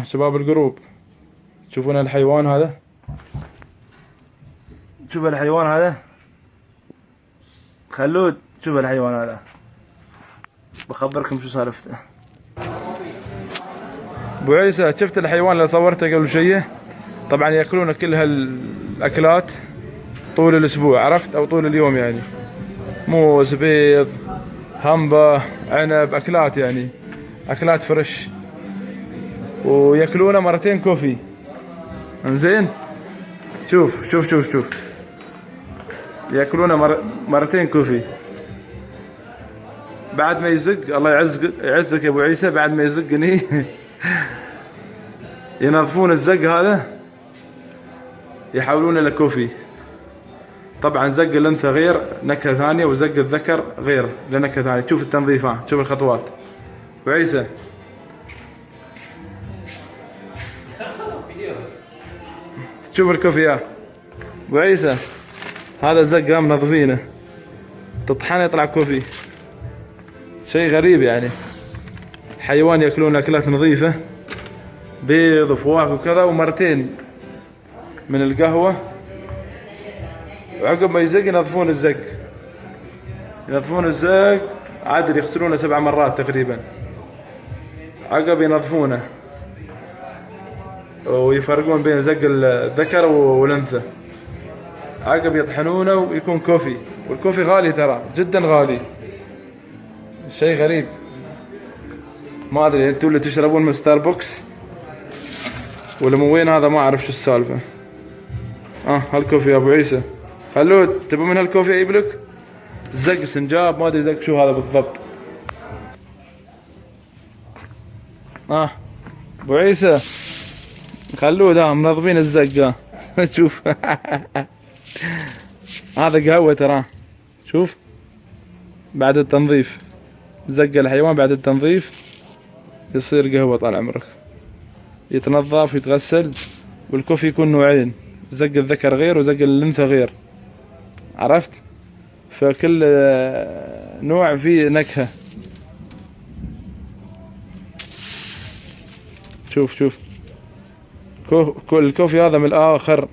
شباب الجروب، تشوفون الحيوان هذا؟ شوف الحيوان هذا خلود، شوف الحيوان هذا، بخبركم شو سالفته. ابو عيسى، شفت الحيوان اللي صورته قبل شويه؟ طبعا ياكلون كل هالاكلات طول الاسبوع، عرفت؟ او طول اليوم يعني، موز، بيض، همبة، عنب، اكلات يعني، اكلات فريش، وياكلونه مرتين كوفي. انزين، شوف شوف شوف شوف، ياكلونه مرتين كوفي. بعد ما يزق، الله يعزك يا ابو عيسى، بعد ما يزقني ينظفون الزق هذا، يحولونه لكوفي. طبعا زق الانثى غير نكهه ثانيه، وزق الذكر غير لنكهه ثانيه. شوف التنظيف، شوف الخطوات. ابو عيسى، شوف الكوفي ابو عيسى، هذا زق منظفينه، تطحنه يطلع كوفي. شيء غريب يعني، حيوان ياكلون اكلات نظيفه، بيض وفواكه وكذا، ومرتين من القهوه، وعقب ما يزق ينظفون الزق، ينظفون الزق عادل، يغسلونه 7 مرات تقريبا، عقب ينظفونه ويفرقون بين زق الذكر والانثى، عقب يطحنونه ويكون كوفي. والكوفي غالي ترى، جدا غالي، شيء غريب. ما ادري انتوا اللي تشربون من ستاربكس ولا من وين هذا، ما اعرف شو السالفه. هالكوفي يا ابو عيسى. خلود، تبي من هالكوفي اجيب لك؟ زق سنجاب، ما ادري زق شو هذا بالضبط. ابو عيسى، خلود، منظمين الزق. شوف هذا قهوة ترى، شوف بعد التنظيف، زق الحيوان بعد التنظيف يصير قهوة طال عمرك، يتنظف يتغسل. والكوفي يكون نوعين، زق الذكر غير وزق الانثى غير، عرفت؟ فكل نوع فيه نكهة. شوف شوف الكوفي هذا من الآخر